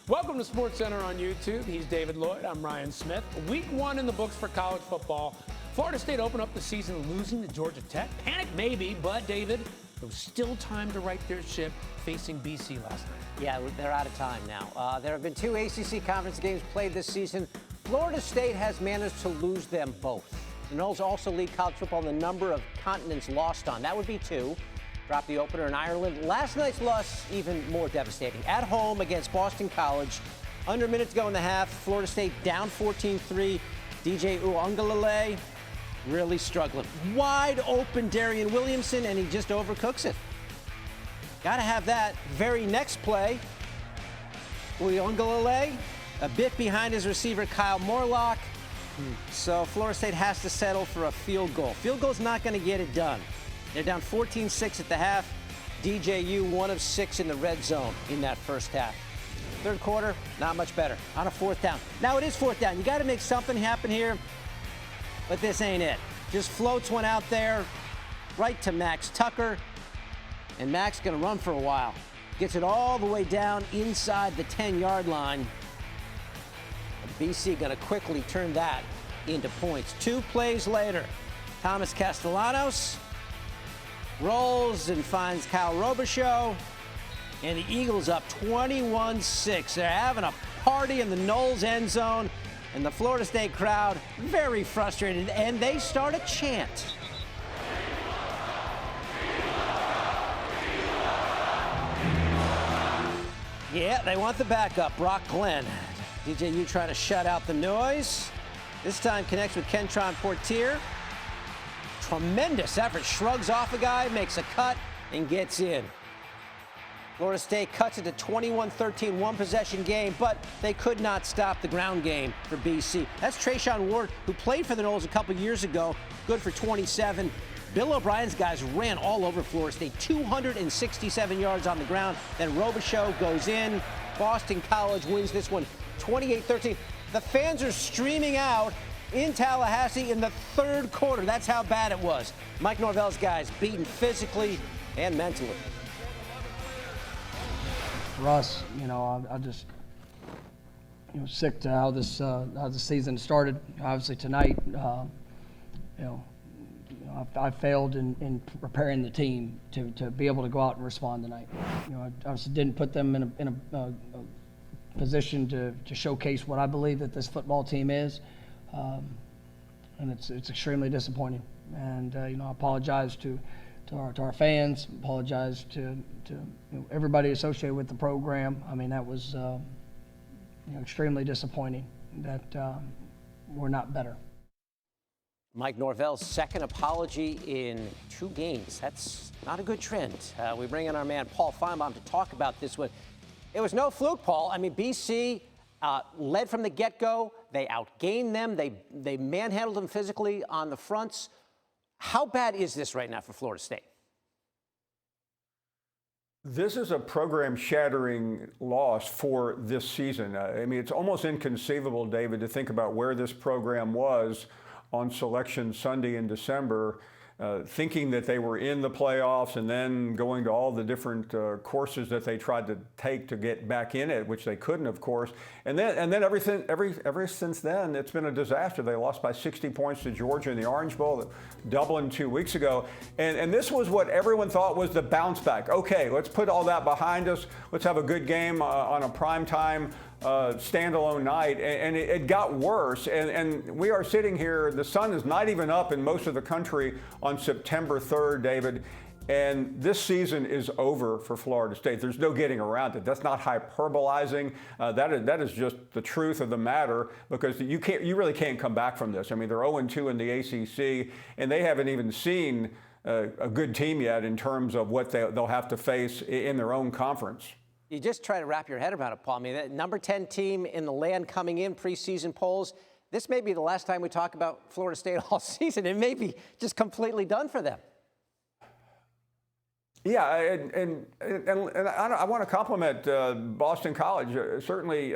Welcome to SportsCenter on YouTube. He's David Lloyd. I'm Ryan Smith. Week 1 in the books for college football. Florida State opened up the season losing to Georgia Tech. Panic maybe, but David, there was still time to right their ship facing BC last night. Yeah, they're out of time now. There have been 2 ACC conference games played this season. Florida State has managed to lose them both. The Noles also lead college football in the number of continents lost on. That would be 2. Dropped the opener in Ireland. Last night's loss, even more devastating. At home against Boston College. Under a minute to go in the half. Florida State down 14-3. DJ Uiagalelei really struggling. Wide open Darian Williamson, and he just overcooks it. Got to have that. Very next play, Uiagalelei, a bit behind his receiver, Kyle Morlock. So Florida State has to settle for a field goal. Field goal's not going to get it done. They're down 14-6 at the half. DJU 1 of 6 in the red zone in that first half. Third quarter, not much better. On a 4th down. Now it is 4th down. You got to make something happen here, but this ain't it. Just floats one out there, right to Max Tucker, and Max going to run for a while. Gets it all the way down inside the 10-yard line. BC going to quickly turn that into points. 2 plays later, Thomas Castellanos rolls and finds Kyle Robichaux, and the Eagles up 21-6. They're having a party in the Noles end zone, and the Florida State crowd very frustrated, and they start a chant. Yeah, they want the backup, Brock Glenn. DJU trying to shut out the noise. This time connects with Kentron Portier. Tremendous effort, shrugs off a guy, makes a cut, and gets in. Florida State cuts it to 21-13, 1-possession game, but they could not stop the ground game for BC. That's Trayshawn Ward, who played for the Noles a couple years ago, good for 27. Bill O'Brien's guys ran all over Florida State, 267 yards on the ground. Then Robichaux goes in. Boston College wins this one 28-13. The fans are streaming out in Tallahassee in the 3rd quarter. That's how bad it was. Mike Norvell's guys beaten physically and mentally. For us, I just, sick to how the season started. Obviously tonight, I failed in preparing the team to be able to go out and respond tonight. I obviously didn't put them in a position to showcase what I believe that this football team is. And it's extremely disappointing. And I apologize to our fans, apologize to everybody associated with the program. I mean, that was extremely disappointing that we're not better. Mike Norvell's 2nd apology in 2 games. That's not a good trend. We bring in our man Paul Finebaum to talk about this one. It was no fluke, Paul. I mean, BC led from the get-go. They outgained them. They manhandled them physically on the fronts. How bad is this right now for Florida State? This is a program-shattering loss for this season. I mean, it's almost inconceivable, David, to think about where this program was on Selection Sunday in December, thinking that they were in the playoffs and then going to all the different courses that they tried to take to get back in it, which they couldn't, of course. And then ever since then, it's been a disaster. They lost by 60 points to Georgia in the Orange Bowl, Dublin 2 weeks ago. And this was what everyone thought was the bounce back. Okay, let's put all that behind us. Let's have a good game on a primetime standalone night, and it got worse. And we are sitting here, the sun is not even up in most of the country on September 3rd, David, and this season is over for Florida State. There's no getting around it. That's not hyperbolizing. That is just the truth of the matter, because you really can't come back from this. I mean, they're 0-2 in the ACC, and they haven't even seen a good team yet in terms of what they'll have to face in their own conference. You just try to wrap your head around it, Paul. I mean, that number 10 team in the land coming in preseason polls. This may be the last time we talk about Florida State all season. It may be just completely done for them. Yeah, and I want to compliment Boston College. Certainly,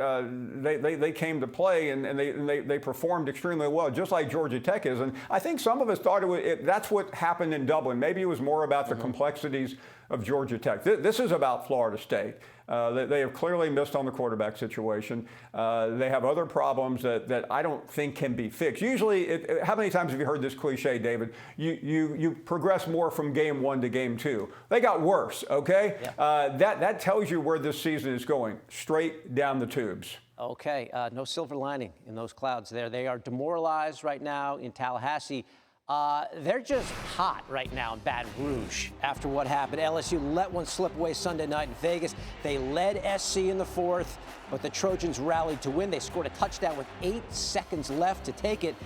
they came to play and they performed extremely well, just like Georgia Tech is. And I think some of us thought that's what happened in Dublin. Maybe it was more about the complexities of Georgia Tech. This is about Florida State. They have clearly missed on the quarterback situation. They have other problems that I don't think can be fixed. Usually, how many times have you heard this cliche, David? You progress more from game 1 to game 2. They got worse, okay? Yeah. That tells you where this season is going, straight down the tubes. Okay, no silver lining in those clouds there. They are demoralized right now in Tallahassee. They're just hot right now in Baton Rouge after what happened. LSU let one slip away Sunday night in Vegas. They led SC in the 4th, but the Trojans rallied to win. They scored a touchdown with 8 seconds left to take it,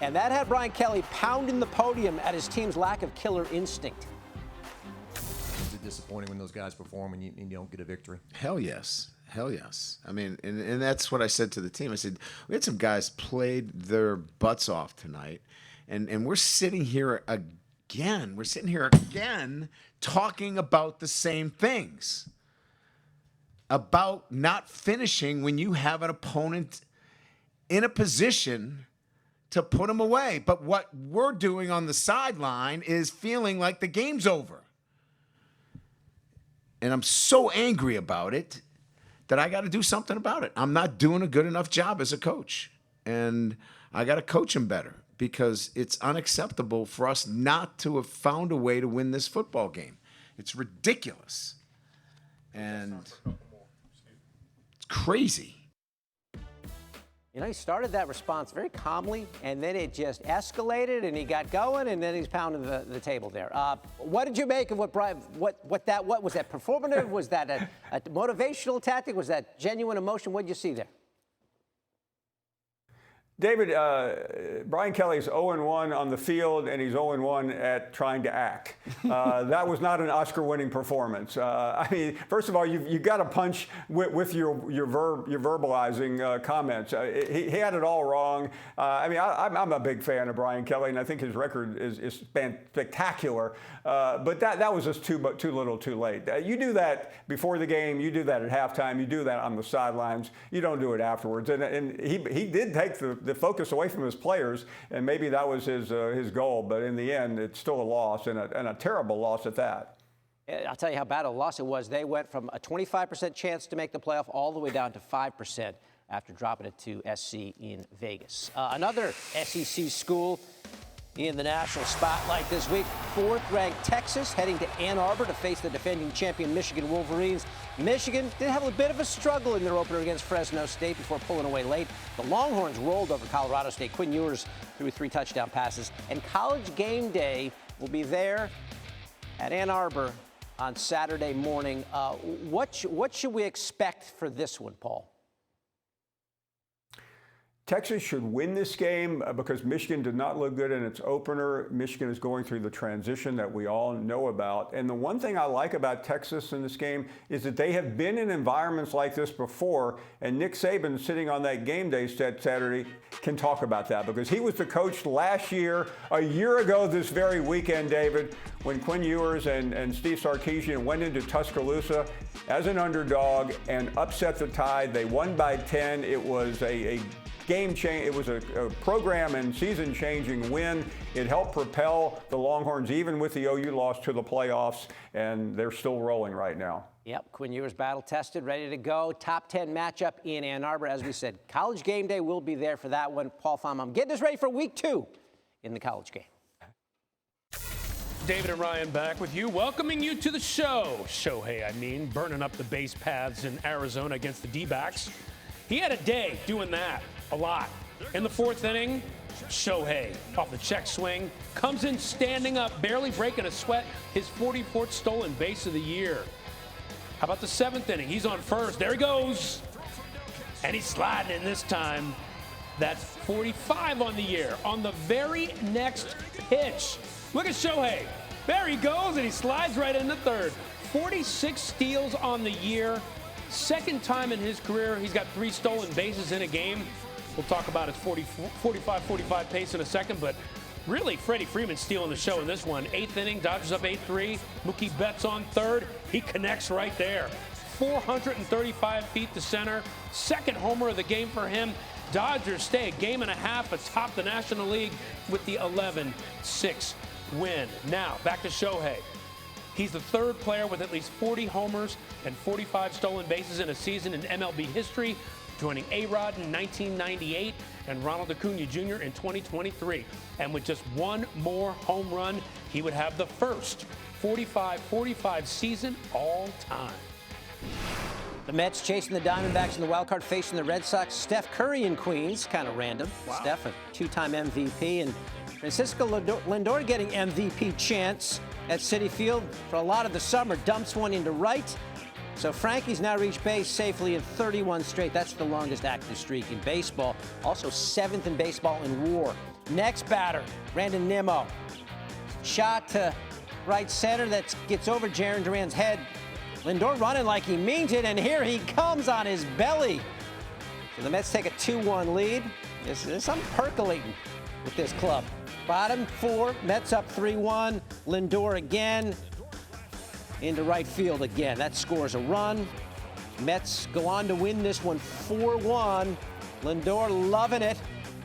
and that had Brian Kelly pounding the podium at his team's lack of killer instinct. Is it disappointing when those guys perform and you don't get a victory? Hell yes. Hell yes. I mean, and that's what I said to the team. I said, we had some guys played their butts off tonight, and we're sitting here again. We're sitting here again talking about the same things. About not finishing when you have an opponent in a position to put them away. But what we're doing on the sideline is feeling like the game's over. And I'm so angry about it that I got to do something about it. I'm not doing a good enough job as a coach. And I got to coach him better because it's unacceptable for us not to have found a way to win this football game. It's ridiculous. And it's crazy. You know, he started that response very calmly, and then it just escalated, and he got going, and then he's pounding the table there. What did you make of what Brian? What was that performative? Was that a motivational tactic? Was that genuine emotion? What did you see there? David, Brian Kelly's 0-1 on the field, and he's 0-1 at trying to act. That was not an Oscar-winning performance. I mean, first of all, you've got to punch with your verbalizing comments. He had it all wrong. I mean, I'm a big fan of Brian Kelly, and I think his record is spectacular. But that was just too little, too late. You do that before the game. You do that at halftime. You do that on the sidelines. You don't do it afterwards. And he did take the focus away from his players, and maybe that was his goal. But in the end, it's still a loss, and a terrible loss at that. I'll tell you how bad a loss it was. They went from a 25% chance to make the playoff all the way down to 5% after dropping it to SC in Vegas. Another SEC school in the national spotlight this week, 4th-ranked Texas heading to Ann Arbor to face the defending champion Michigan Wolverines. Michigan did have a bit of a struggle in their opener against Fresno State before pulling away late. The Longhorns rolled over Colorado State. Quinn Ewers threw 3 touchdown passes. And College Game Day will be there at Ann Arbor on Saturday morning. What should we expect for this one, Paul? Texas should win this game because Michigan did not look good in its opener. Michigan is going through the transition that we all know about. And the one thing I like about Texas in this game is that they have been in environments like this before. And Nick Saban, sitting on that game day Saturday, can talk about that because he was the coach last year, a year ago this very weekend, David, when Quinn Ewers and Steve Sarkisian went into Tuscaloosa as an underdog and upset the Tide. They won by 10. It was a game change. It was a program and season-changing win. It helped propel the Longhorns, even with the OU loss, to the playoffs, and they're still rolling right now. Yep, Quinn Ewers battle-tested, ready to go. Top 10 matchup in Ann Arbor. As we said, College Game Day will be there for that one. Paul Finebaum getting us ready for week 2 in the college game. David and Ryan back with you, welcoming you to the show. Shohei, burning up the base paths in Arizona against the D-backs. He had a day doing that. A lot. In the 4th inning, Shohei, off the check swing, comes in standing up, barely breaking a sweat, his 44th stolen base of the year. How about the 7th inning? He's on first. There he goes. And he's sliding in this time. That's 45 on the year. On the very next pitch, look at Shohei. There he goes, and he slides right into 3rd. 46 steals on the year. 2nd time in his career he's got 3 stolen bases in a game. We'll talk about his 45 pace in a second, but really Freddie Freeman stealing the show in this one. 8th inning, Dodgers up 8-3. Mookie Betts on 3rd. He connects right there. 435 feet to center. 2nd homer of the game for him. Dodgers stay a game and a half atop the National League with the 11-6 win. Now, back to Shohei. He's the third player with at least 40 homers and 45 stolen bases in a season in MLB history, joining A-Rod in 1998 and Ronald Acuna Jr. in 2023. And with just one more home run, he would have the first 45-45 season all time. The Mets chasing the Diamondbacks in the wild card, facing the Red Sox. Steph Curry in Queens, kind of random. Wow. Steph, a two-time MVP, and Francisco Lindor getting MVP chance at Citi Field for a lot of the summer. Dumps one into right. So Frankie's now reached base safely in 31 straight. That's the longest active streak in baseball. Also 7th in baseball in WAR. Next batter, Brandon Nimmo. Shot to right center that gets over Jarren Duran's head. Lindor running like he means it, and here he comes on his belly. So the Mets take a 2-1 lead. There's something percolating with this club. Bottom 4, Mets up 3-1. Lindor again into right field again. That scores a run. Mets go on to win this one 4-1. Lindor loving it.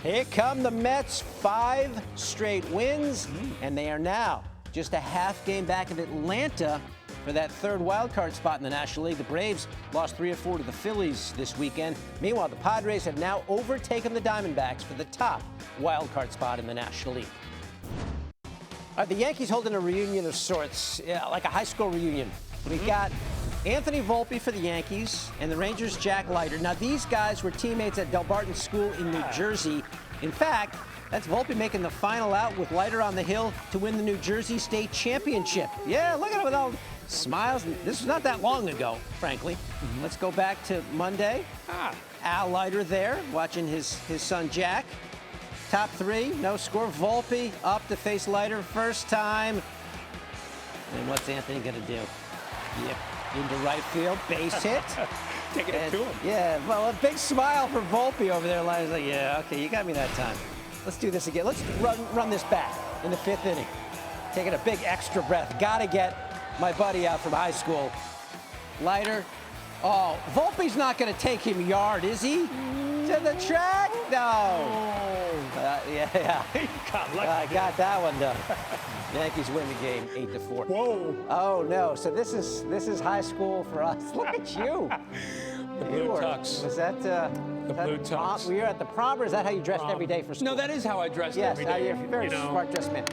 Here come the Mets, 5 straight wins, and they are now just a half game back of Atlanta for that third wild card spot in the National League. The Braves lost 3 of 4 to the Phillies this weekend. Meanwhile, the Padres have now overtaken the Diamondbacks for the top wild card spot in the National League. The Yankees holding a reunion of sorts, like a high school reunion. We've got Anthony Volpe for the Yankees and the Rangers' Jack Leiter. Now, these guys were teammates at Del Barton School in New Jersey. In fact, that's Volpe making the final out with Leiter on the hill to win the New Jersey State Championship. Yeah, look at him with all smiles. This was not that long ago, frankly. Let's go back to Monday. Al Leiter there, watching his son Jack. Top 3, no score. Volpe up to face Leiter first time. And what's Anthony going to do? Yep, into right field, base hit. Taking it to him. Yeah, well, a big smile for Volpe over there. Leiter's like, yeah, okay, you got me that time. Let's do this again. Let's run this back in the 5th inning. Taking a big extra breath. Got to get my buddy out from high school. Leiter. Oh, Volpe's not going to take him yard, is he? To the track? No. Yeah. I got that one done. Yankees win the game 8-4. Whoa. Oh no. So this is high school for us. Look at you. The blue tux. Was that the blue tux? Were you at the prom, or is that how you dressed every day for school? No, that is how I dressed every day. Yes, you're a very smart dressed man.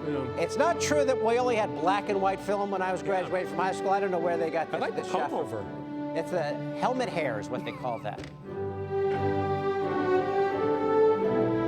Yeah. It's not true that we only had black and white film when I was graduating from high school. I don't know where they got this, I like the this shot comb over. It's a helmet hair is what they call that.